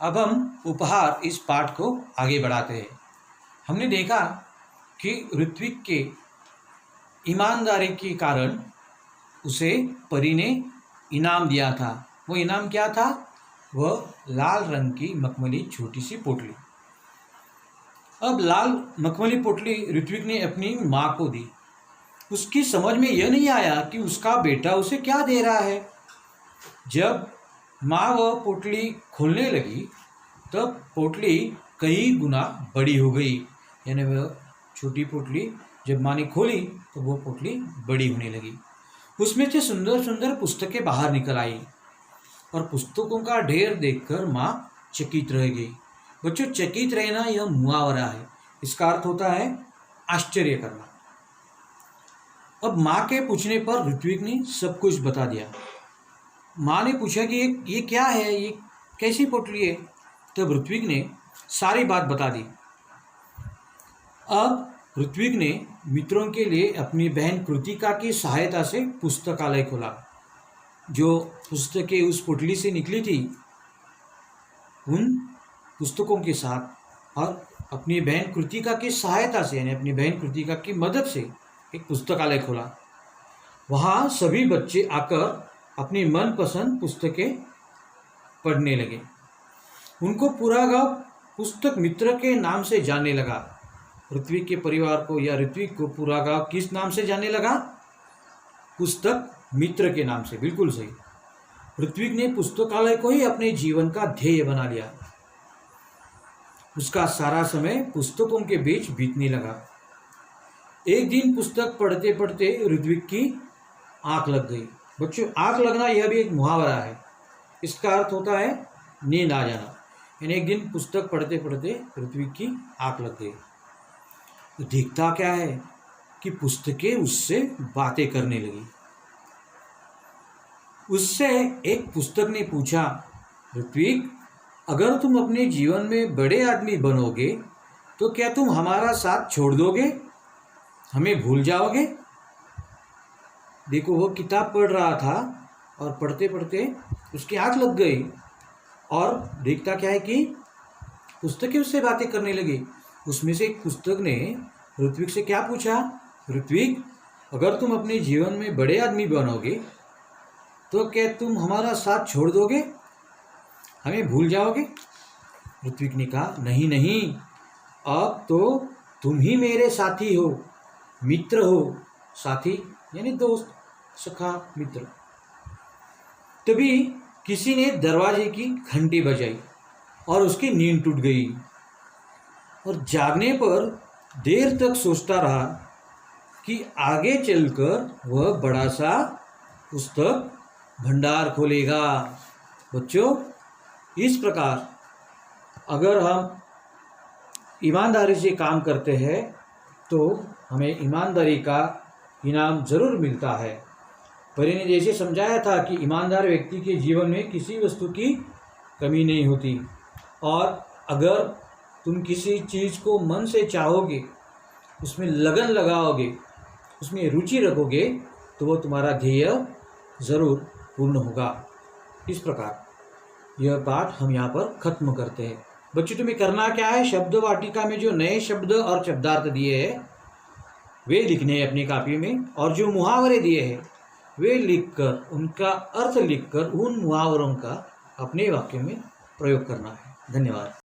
अब हम उपहार इस पाठ को आगे बढ़ाते हैं। हमने देखा कि ऋत्विक के ईमानदारी के कारण उसे परी ने इनाम दिया था। वो इनाम क्या था? वह लाल रंग की मखमली छोटी सी पोटली। अब लाल मखमली पोटली ऋत्विक ने अपनी माँ को दी। उसकी समझ में यह नहीं आया कि उसका बेटा उसे क्या दे रहा है। जब माँ वह पोटली खोलने लगी तब पोटली कई गुना बड़ी हो गई। यानी वह छोटी पोटली जब माँ ने खोली तो वह पोटली बड़ी होने लगी। उसमें से सुंदर सुंदर पुस्तकें बाहर निकल आई और पुस्तकों का ढेर देखकर माँ चकित रह गई। बच्चों, चकित रहना यह मुहावरा है। इसका अर्थ होता है आश्चर्य करना। अब माँ के पूछने पर ऋत्विक ने सब कुछ बता दिया। माँ ने पूछा कि ये क्या है, ये कैसी पोटली है? तब ऋत्विक ने सारी बात बता दी। अब ऋत्विक ने मित्रों के लिए अपनी बहन कृतिका की सहायता से पुस्तकालय खोला। जो पुस्तकें उस पोटली से निकली थी उन पुस्तकों के साथ और अपनी बहन कृतिका की सहायता से, यानी अपनी बहन कृतिका की मदद से एक पुस्तकालय खोला। वहाँ सभी बच्चे आकर अपनी मनपसंद पुस्तकें पढ़ने लगे। उनको पूरा गांव पुस्तक मित्र के नाम से जानने लगा। ऋत्विक के परिवार को या ऋत्विक को पूरा गांव किस नाम से जानने लगा? पुस्तक मित्र के नाम से। बिल्कुल सही। ऋत्विक ने पुस्तकालय को ही अपने जीवन का ध्येय बना लिया। उसका सारा समय पुस्तकों के बीच बीतने लगा। एक दिन पुस्तक पढ़ते पढ़ते ऋत्विक की आंख लग गई। बच्चों, आंख लगना यह भी एक मुहावरा है। इसका अर्थ होता है नींद आ जाना। यानी एक दिन पुस्तक पढ़ते पढ़ते ऋत्विक की आंख लग गई। तो देखता क्या है कि पुस्तकें उससे बातें करने लगी। उससे एक पुस्तक ने पूछा, ऋत्विक, अगर तुम अपने जीवन में बड़े आदमी बनोगे तो क्या तुम हमारा साथ छोड़ दोगे? हमें भूल जाओगे? देखो, वो किताब पढ़ रहा था और पढ़ते पढ़ते उसकी आंख लग गई और देखता क्या है कि पुस्तकें उससे बातें करने लगी। उसमें से एक पुस्तक ने ऋत्विक से क्या पूछा? ऋत्विक, अगर तुम अपने जीवन में बड़े आदमी बनोगे तो क्या तुम हमारा साथ छोड़ दोगे? हमें भूल जाओगे? ऋत्विक ने कहा, नहीं नहीं, अब तो तुम ही मेरे साथी हो, मित्र हो। साथी यानी दोस्त, सखा, मित्र। तभी किसी ने दरवाजे की घंटी बजाई और उसकी नींद टूट गई। और जागने पर देर तक सोचता रहा कि आगे चलकर वह बड़ा सा पुस्तक भंडार खोलेगा। बच्चों, इस प्रकार अगर हम ईमानदारी से काम करते हैं तो हमें ईमानदारी का इनाम ज़रूर मिलता है। परी ने जैसे समझाया था कि ईमानदार व्यक्ति के जीवन में किसी वस्तु की कमी नहीं होती। और अगर तुम किसी चीज़ को मन से चाहोगे, उसमें लगन लगाओगे, उसमें रुचि रखोगे तो वो तुम्हारा ध्येय ज़रूर पूर्ण होगा। इस प्रकार यह पाठ हम यहाँ पर ख़त्म करते हैं। बच्चों, तुम्हें करना क्या है? शब्द वाटिका में जो नए शब्द और शब्दार्थ दिए हैं वे लिखने हैं अपनी कॉपी में, और जो मुहावरे दिए हैं वे लिखकर, उनका अर्थ लिखकर उन मुहावरों का अपने वाक्य में प्रयोग करना है। धन्यवाद।